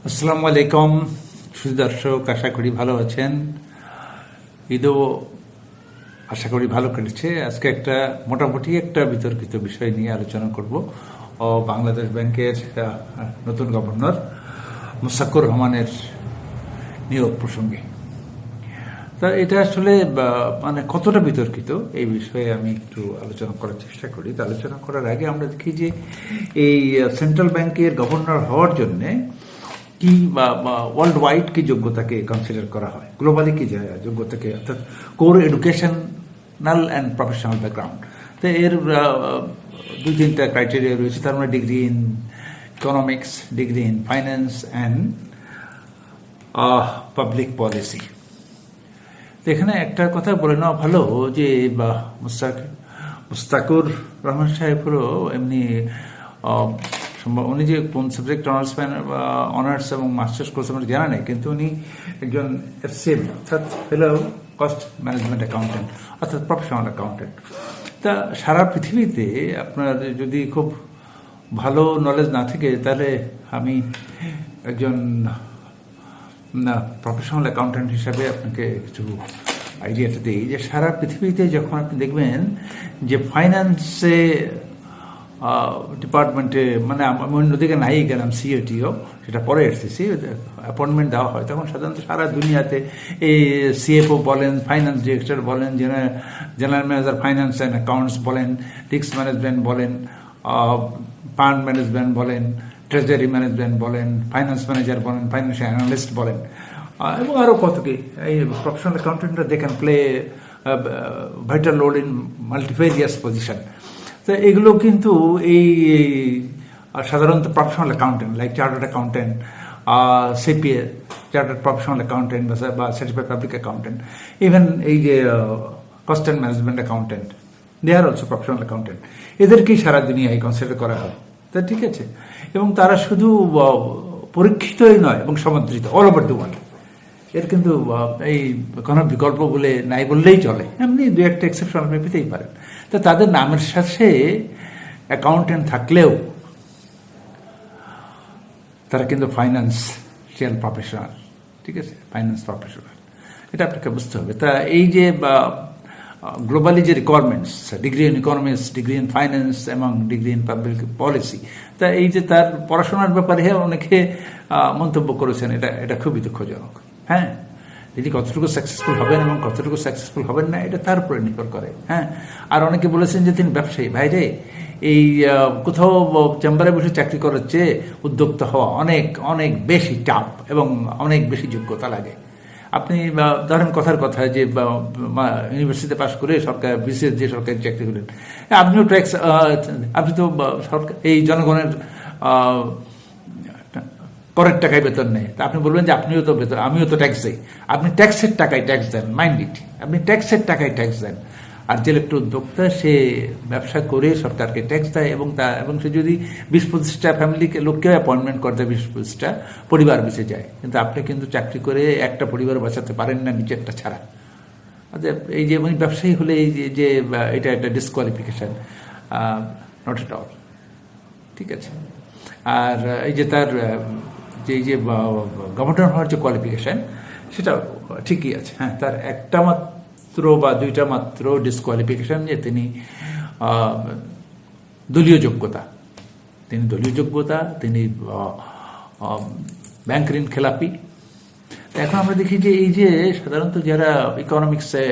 আসসালামু আলাইকুম সুদর্শক, আশা করি ভালো আছেন। ঈদও আশা করি ভালো কেটেছে। আজকে মোটামুটি একটা বিতর্কিত বিষয় নিয়ে আলোচনা করব। বাংলাদেশ ব্যাংকের নতুন গভর্নর মুশতাকুর রহমানের নিয়োগ প্রসঙ্গে। তা এটা আসলে মানে কতটা বিতর্কিত এই বিষয়ে আমি একটু আলোচনা করার চেষ্টা করি। তা আলোচনা করার আগে আমরা দেখি যে এই সেন্ট্রাল ব্যাংকের গভর্নর হওয়ার জন্যে কি বা ওয়ার্ল্ড ওয়াইড কি যোগ্যতাকে কনসিডার করা হয়, গ্লোবালি কি যোগ্যতাকে, অর্থাৎ core educational and professional background. তো এর দুই তিনটা ক্রাইটেরিয়া রয়েছে। তার মানে degree in economics, degree in finance and public policy. তো এখানে একটা কথা বলে নেওয়া ভালো যে মুশতাকুর রহমান সাহেবেরও এমনি উনি যে কোন সাবজেক্ট অনার্স এবং মাস্টার্স কোর্স আমার জানা নেই, কিন্তু উনি একজন এফসিএম অর্থাৎ ফেলো কস্ট ম্যানেজমেন্ট অ্যাকাউন্টেন্ট অর্থাৎ প্রফেশনাল অ্যাকাউন্টেন্ট। তা সারা পৃথিবীতে আপনার যদি খুব ভালো নলেজ না থাকে, তাহলে আমি একজন প্রফেশনাল অ্যাকাউন্টেন্ট হিসাবে আপনাকে কিছু আইডিয়াটা দিই যে সারা পৃথিবীতে যখন আপনি দেখবেন যে ফাইন্যান্সে ডিপার্টমেন্টে, মানে আমি অন্যদিকে নাই গেলাম, সিএটিও সেটা পরে এসেছি, অ্যাপয়েন্টমেন্ট দেওয়া হয়, তখন সাধারণত সারা দুনিয়াতে এই সিএফও বলেন, ফাইন্যান্স ডিরেক্টর বলেন, general manager finance and accounts বলেন, রিস্ক ম্যানেজমেন্ট বলেন, ফান্ড ম্যানেজমেন্ট বলেন, ট্রেজারি ম্যানেজমেন্ট বলেন, ফাইন্যান্স ম্যানেজার বলেন, ফাইন্যান্সিয়াল অ্যানালিস্ট বলেন, এবং আরও কত কি। এই প্রফেশনাল অ্যাকাউন্টেন্টরা they can play vital role in multifarious position. তো এগুলো কিন্তু এই সাধারণত professional accountant like chartered accountant, CPA, chartered professional accountant বা সার্টিফাইড পাবলিক অ্যাকাউন্টেন্ট, ইভেন এই যে cost and management accountant, they are also professional accountant. এদেরকেই সারা দুনিয়ায় কনসিডার করা হয়। তা ঠিক আছে, এবং তারা শুধু পরীক্ষিতই নয় এবং সমাদৃত অল ওভার দ্য ওয়ার্ল্ড। এর কিন্তু এই কোনো বিকল্প বলে নাই বললেই চলে। এমনি দু একটা এক্সেপশন আপনি পেতেই পারেন। তো তাদের নামের সাথে অ্যাকাউন্টেন্ট থাকলেও তারা কিন্তু ফাইন্যান্সিয়াল প্রফেশনাল, ঠিক আছে, ফাইন্যান্স প্রফেশনাল, এটা আপনাকে বুঝতে হবে। তা এই যে গ্লোবালি যে requirements, degree in economics, degree in finance এবং ডিগ্রি ইন পাবলিক পলিসি, তা এই যে তার পড়াশোনার ব্যাপারে অনেকে মন্তব্য করেছেন, এটা খুবই দুঃখজনক। হ্যাঁ, তিনি কতটুকু সাকসেসফুল হবেন এবং কতটুকু সাকসেসফুল হবেন না, এটা তার উপরে নির্ভর করে। হ্যাঁ, আর অনেকে বলেছেন যে তিনি ব্যবসায়ী। ভাইরে, এই কোথাও চেম্বারে বসে চাকরি করার চেয়ে উদ্যোক্তা হওয়া অনেক অনেক বেশি টাফ এবং অনেক বেশি যোগ্যতা লাগে। আপনি ধরেন কথার কথা যে ইউনিভার্সিটিতে পাশ করে সরকার বিসিএস দিয়ে সরকারি চাকরি করলেন, আপনিও ট্যাক্স, আপনি তো সরকার এই জনগণের করের টাকায় বেতন নেই। তা আপনি বলবেন যে আপনিও তো বেতন, আমিও তো ট্যাক্স দিই। আপনি ট্যাক্সের টাকায় ট্যাক্স দেন, মাইন্ড ইট, আপনি ট্যাক্সের টাকায় ট্যাক্স দেন। আর যে একটা উদ্যোক্তা, সে ব্যবসা করে সরকারকে ট্যাক্স দেয় এবং সে যদি 20-25টা ফ্যামিলিকে লোককে অ্যাপয়েন্টমেন্ট করতে 20-25টা পরিবার বেঁচে যায়। কিন্তু আপনি কিন্তু চাকরি করে একটা পরিবার বাঁচাতে পারেন না নিজেরটা ছাড়া। অর্থাৎ এই যে উনি ব্যবসায়ী হলে এই যে এটা একটা ডিসকোয়ালিফিকেশন, নট এট অল, ঠিক আছে। আর এই যে তার যে গভর্নর হওয়ার যে কোয়ালিফিকেশন, সেটা ঠিকই আছে। হ্যাঁ, তার একটা মাত্র বা দুইটা মাত্র ডিসকোয়ালিফিকেশন যে তিনি দলীয় যোগ্যতা, তিনি ব্যাংক ঋণ খেলাপি। এখন আমরা দেখি যে এই যে সাধারণত যারা ইকোনমিক্সে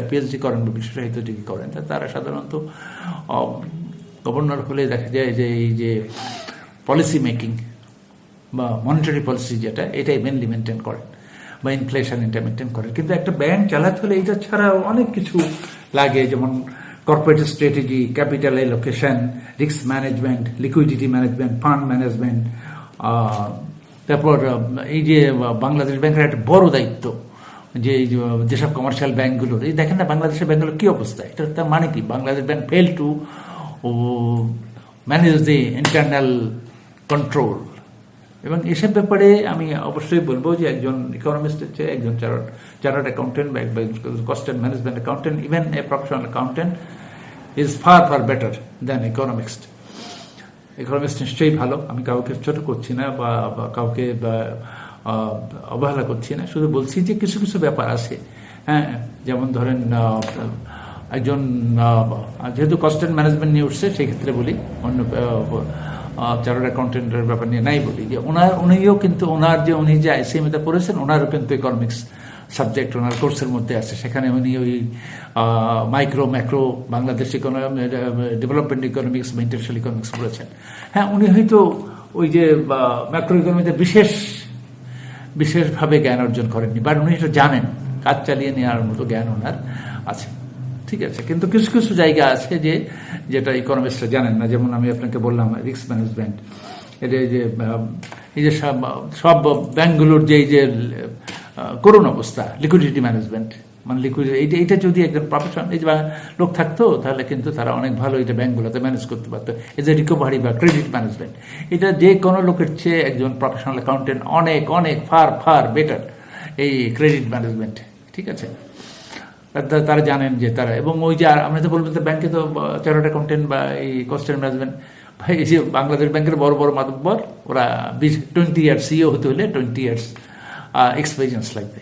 পিএইচডি করেন বা বিশেষায়িত ডিগ্রি করেন, তারা সাধারণত গভর্নর হলে দেখা যায় যে এই যে পলিসি মেকিং বা মনিটারি পলিসি যেটা, এটাই মেনলি মেনটেন করেন বা ইনফ্লেশন এটা মেনটেন করেন। কিন্তু একটা ব্যাংক চালাতে হলে এটা ছাড়া অনেক কিছু লাগে, যেমন corporate strategy, capital allocation, risk management, liquidity management, fund management. তারপর এই যে বাংলাদেশ ব্যাংকের একটা বড় দায়িত্ব যে যেসব কমার্শিয়াল ব্যাংকগুলোর, এই দেখেন না বাংলাদেশের ব্যাংকগুলোর কী অবস্থা। এটা তার মানে কি, Bangladesh bank fail to manage the internal control. এবং এসব ব্যাপারে আমি অবশ্যই বলবো যে একজন ইকোনমিস্টের চেয়ে একজন চার্টার্ড অ্যাকাউন্টেন্ট বা cost and management accountant, even a professional accountant is far better than economics. Economics নিশ্চয়ই ভালো, আমি কাউকে ছোট করছি না বা কাউকে অবহেলা করছি না, শুধু বলছি যে কিছু কিছু ব্যাপার আছে। হ্যাঁ, যেমন ধরেন একজন যেহেতু কস্ট অ্যান্ড ম্যানেজমেন্ট নিয়ে উঠছে, সেক্ষেত্রে বলি, অন্য চার্টার্ড অ্যাকাউন্টেন্টের ব্যাপার নিয়ে নাই বলি, যে উনিও কিন্তু উনি যে আইসিএমএতে পড়েছেন, ওনারও কিন্তু ইকোনমিক্স সাবজেক্ট ওনার কোর্সের মধ্যে আছে। সেখানে উনি ওই micro macro Bangladesh development economics বা ইন্টারন্যাশনাল ইকোনমিক্স পড়েছেন। হ্যাঁ, উনি হয়তো ওই যে ম্যাক্রো ইকোনমিতে বিশেষভাবে জ্ঞান অর্জন করেননি, বাট উনি এটা জানেন, কাজ চালিয়ে নেওয়ার মতো জ্ঞান ওনার আছে, ঠিক আছে। কিন্তু কিছু কিছু জায়গা আছে যেটা ইকোনমিক্সটা জানেন না। যেমন আমি আপনাকে বললাম রিস্ক ম্যানেজমেন্ট, এই যে সব ব্যাংকগুলোর যে করুণ অবস্থা, লিকুইডিটি ম্যানেজমেন্ট, মানে লিকুইডিটি, এইটা যদি একজন প্রফেশন লোক থাকতো, তাহলে কিন্তু তারা অনেক ভালো এটা ব্যাংকগুলোতে ম্যানেজ করতে পারতো। এই যে রিকভারি বা ক্রেডিট ম্যানেজমেন্ট, এটা যে কোনো লোকের চেয়ে একজন প্রফেশনাল অ্যাকাউন্টেন্ট অনেক অনেক ফার বেটার এই ক্রেডিট ম্যানেজমেন্ট, ঠিক আছে। তারা জানেন যে তারা, এবং ওই যে আমরা তো বলবো ব্যাংকে তো চার্টার্ড অ্যাকাউন্টেন্ট বা এই কস্ট অ্যান্ড ম্যানেজমেন্ট, ভাই এই যে বাংলাদেশ ব্যাংকের বড় বড় মাতব্বর, ওরা 20 ইয়ার্স সিইও হতে হলে 20 ইয়ার্স এক্সপিরিয়েন্স লাগবে।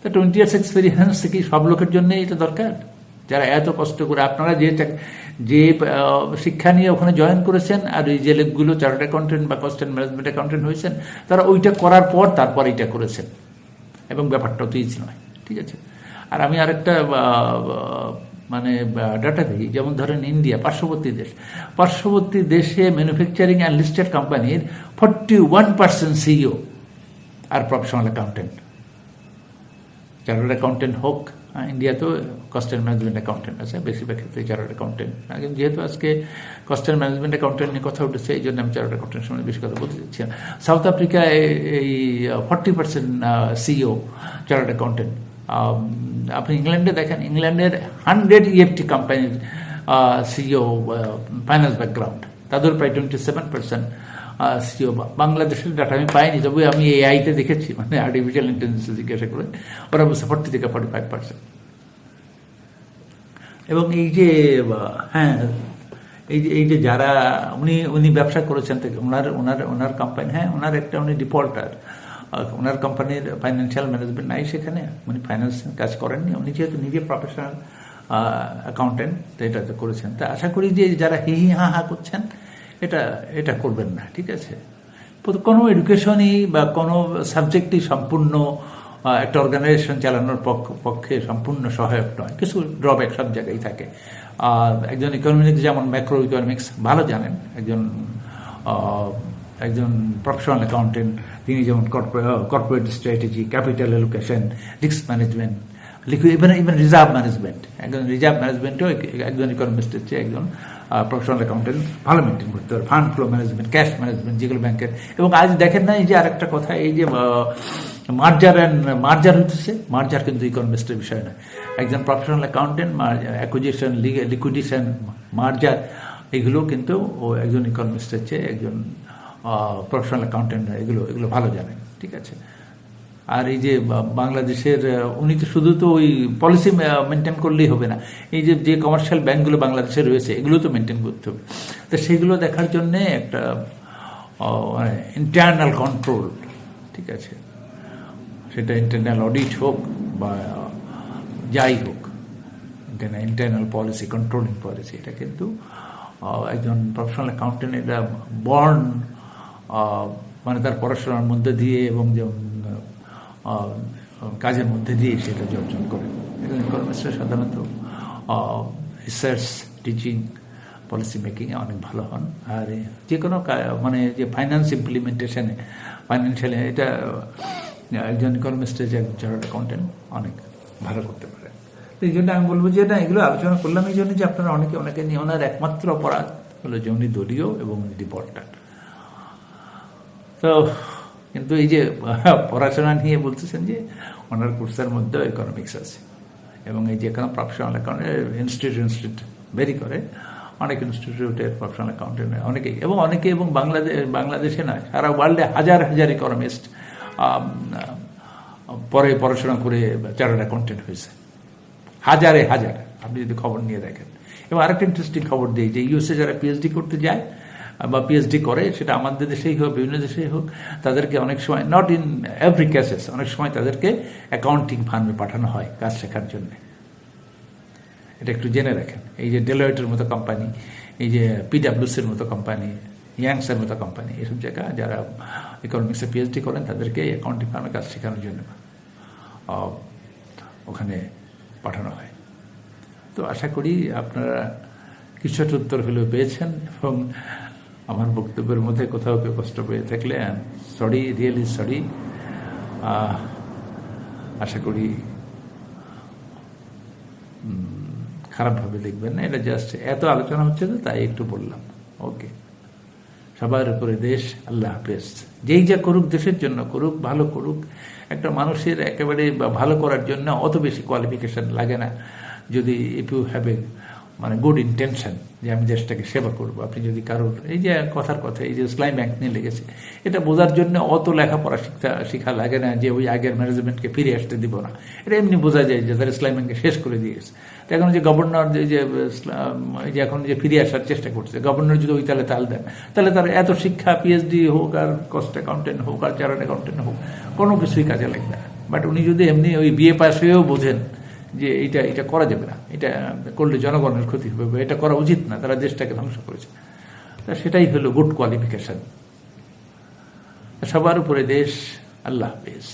তো 20 ইয়ার্স এক্সপিরিয়েন্স কি সব লোকের জন্য এটা দরকার, যারা এত কষ্ট করে আপনারা যে শিক্ষা নিয়ে ওখানে জয়েন করেছেন, আর এই যে লোকগুলো চার্টার্ড অ্যাকাউন্টেন্ট বা কস্ট অ্যান্ড ম্যানেজমেন্ট অ্যাকাউন্টেন্ট হয়েছেন, তারা ওইটা করার পর তারপর এটা করেছেন, এবং ব্যাপারটাও তো ইজি নয়, ঠিক আছে। আর আমি আরেকটা মানে ডাটা দিই, যেমন ধরেন ইন্ডিয়া, পার্শ্ববর্তী দেশে ম্যানুফ্যাকচারিং অ্যান্ড লিস্টেড কোম্পানির 41% সিইও আর প্রফেশনাল অ্যাকাউন্টেন্ট, চার্টার্ড অ্যাকাউন্টেন্ট হোক। ইন্ডিয়াতেও কস্ট অ্যান্ড ম্যানেজমেন্ট অ্যাকাউন্টেন্ট আছে, বেশিরভাগ ক্ষেত্রে চার্টার্ড অ্যাকাউন্টেন্ট। যেহেতু আজকে কস্ট অ্যান্ড ম্যানেজমেন্ট অ্যাকাউন্টেন্ট নিয়ে কথা উঠেছে, এই জন্য আমি চার্টার্ড অ্যাকাউন্টেন্ট সম্বন্ধে বেশি কথা বলতে চাচ্ছি না। সাউথ আফ্রিকায় এই 40% সিইও চার্টার্ড অ্যাকাউন্টেন্ট। আপনি ইংল্যান্ডে দেখেন, ইংল্যান্ডের 100 ইএফটি কোম্পানির সিইও ফাইন্যান্স ব্যাকগ্রাউন্ড, তাদের প্রায় 27% সিইও। বাংলাদেশের ডাটা আমি পাইনি, তবে আমি এআইতে দেখেছি, মানে আর্টিফিশিয়াল ইন্টেলিজেন্স জিজ্ঞাসা করে, ওরা বলছে 40 থেকে 45%। এবং এই যে হ্যাঁ, এই যে যারা উনি ব্যবসা করেছেন, ওনার কোম্পানি, হ্যাঁ ওনার একটা উনি ডিফল্টার, ওনার কোম্পানির ফাইন্যান্সিয়াল ম্যানেজমেন্ট নাই, সেখানে উনি ফাইন্যান্স কাজ করেননি। উনি যেহেতু নিজে প্রফেশনাল অ্যাকাউন্টেন্ট, তো এটা করেছেন। তা আশা করি যে যারা হি হা করছেন, এটা করবেন না, ঠিক আছে। কোনো এডুকেশনই বা কোনো সাবজেক্টই সম্পূর্ণ একটা অর্গানাইজেশন চালানোর পক্ষে সম্পূর্ণ সহায়ক নয়, কিছু ড্রব্যাক সব জায়গায় থাকে। একজন ইকোনমিক্স, যেমন ম্যাক্রো ইকোনমিক্স ভালো জানেন, একজন প্রফেশনাল অ্যাকাউন্টেন্ট, তিনি যেমন corporate strategy, capital allocation, risk management, even reserve management, একজন রিজার্ভ ম্যানেজমেন্টও একজন ইকোনমিস্টের চেয়ে একজন প্রফেশনাল অ্যাকাউন্টেন্ট ভালো মেনটেন করতে পারে। Fund flow management, cash management, যেগুলো ব্যাংকের। এবং আজ দেখেন না, এই যে আরেকটা কথা, এই যে মার্জার হচ্ছে, মার্জার কিন্তু ইকোনমিস্টের বিষয় নয়। একজন প্রফেশনাল অ্যাকাউন্টেন্ট অ্যাকুইজিশন, লিকুইডিশন, মার্জার, এগুলো কিন্তু একজন ইকোনমিস্টের চেয়ে একজন প্রফেশনাল অ্যাকাউন্টেন্ট এগুলো ভালো জানেন, ঠিক আছে। আর এই যে বাংলাদেশের, উনি তো শুধু তো ওই পলিসি মেনটেন করলেই হবে না, এই যে কমার্শিয়াল ব্যাংকগুলো বাংলাদেশে রয়েছে, এগুলো তো মেনটেন করতে হবে। তো সেগুলো দেখার জন্যে একটা ইন্টারনাল কন্ট্রোল, ঠিক আছে, সেটা ইন্টারনাল অডিট হোক বা যাই হোক, ইন্টারনাল পলিসি, কন্ট্রোলিং পলিসি, এটা কিন্তু একজন প্রফেশনাল অ্যাকাউন্টেন্ট এটা বর্ন, মানে তার পড়াশোনার মধ্যে দিয়ে এবং কাজের মধ্যে দিয়ে সেটা অর্জন করে। ইকোনমিস্টরা সাধারণত রিসার্চ, টিচিং, পলিসি মেকিংয়ে অনেক ভালো হন। আর যে কোনো মানে যে ফাইন্যান্স ইমপ্লিমেন্টেশনে, ফাইন্যান্সিয়ালি, এটা একজন ইকোনমিস্টের যে চার্টার্ড অ্যাকাউন্টেন্ট অনেক ভালো করতে পারে। তো এই জন্য আমি বলবো যে না, এগুলো আলোচনা করলাম এই জন্য যে আপনারা অনেকে নিয়ে, ওনার একমাত্র অপরাধ হলো যে উনি দলীয় এবং উনি ডিফল্টার। তো কিন্তু এই যে পড়াশোনা নিয়ে বলতেছেন যে ওনার কোর্সের মধ্যেও ইকোনমিক্স আছে, এবং এই যে কোনো প্রফেশনাল অ্যাকাউন্টেন্ট ইনস্টিটিউট ভেরি করে, অনেক ইনস্টিটিউটের প্রফেশনাল অ্যাকাউন্টেন্ট অনেকেই, এবং বাংলাদেশে নয়, সারা ওয়ার্ল্ডে হাজার হাজার ইকোনমিস্ট পরে পড়াশোনা করে চার্টার্ড অ্যাকাউন্টেন্ট হয়েছে, হাজারে হাজার, আপনি যদি খবর নিয়ে দেখেন। এবং আরেকটা ইন্টারেস্টিং খবর দিই যে ইউএসএ যারা পিএইচডি করতে যায়, বা পিএইচডি করে, সেটা আমাদের দেশেই হোক বিভিন্ন দেশেই হোক, তাদেরকে অনেক সময়, নট ইন এভরি কেসেস, অনেক সময় তাদেরকে অ্যাকাউন্টিং ফার্মে পাঠানো হয় কাজ শেখার জন্য। এটা একটু জেনে রাখেন। এই যে ডেলয়েটের মতো কোম্পানি, এই যে পিডাব্লিউসির মতো কোম্পানি, ইয়াংসের মতো কোম্পানি, এসব জায়গায় যারা ইকোনমিক্সে পিএইচডি করেন তাদেরকে অ্যাকাউন্টিং ফার্মে কাজ শেখানোর জন্য ওখানে পাঠানো হয়। তো আশা করি আপনারা কিছু একটা উত্তর হলেও পেয়েছেন, এবং আমার বক্তব্যের মধ্যে কোথাও কেউ কষ্ট পেয়ে থাকলে সরি, রিয়েলি সরি। আশা করি খারাপভাবে দেখবেন না, এটা জাস্ট এত আলোচনা হচ্ছে তো তাই একটু বললাম। ওকে, সবার উপরে দেশ। আল্লাহ হাফেজ। যেই যা করুক দেশের জন্য করুক, ভালো করুক। একটা মানুষের একেবারে ভালো করার জন্য অত বেশি কোয়ালিফিকেশন লাগে না, যদি ইফ ইউ হ্যাভ এ মানে গুড ইন্টেনশন যে আমি দেশটাকে সেবা করব। আপনি যদি কারোর এই যে কথার কথা, এই যে ইসলাম ব্যাংক নিয়ে লেগেছে, এটা বোঝার জন্য অত লেখাপড়া শিখা লাগে না যে ওই আগের ম্যানেজমেন্টকে ফিরে আসতে দিব না। এটা এমনি বোঝা যায় যে তারা ইসলাম ব্যাংকে শেষ করে দিয়েছে। তো এখন যে গভর্নর যে এখন যে ফিরে আসার চেষ্টা করছে, গভর্নর যদি ওই তাল দেন, তাহলে তার এত শিক্ষা, পিএইচডি হোক আর কস্ট অ্যাকাউন্টেন্ট হোক আর চার্টার্ড অ্যাকাউন্টেন্ট হোক, কোনো কিছুই কাজে লাগবে না। বাট উনি যদি এমনি ওই বিএ পাস হয়েও বোঝেন যে এটা করা যাবে না, এটা করলে জনগণের ক্ষতি হবে, এটা করা উচিত না, তারা দেশটাকে ধ্বংস করেছে, তা সেটাই হলো গুড কোয়ালিফিকেশন। সবার উপরে দেশ। আল্লাহ হাফেজ।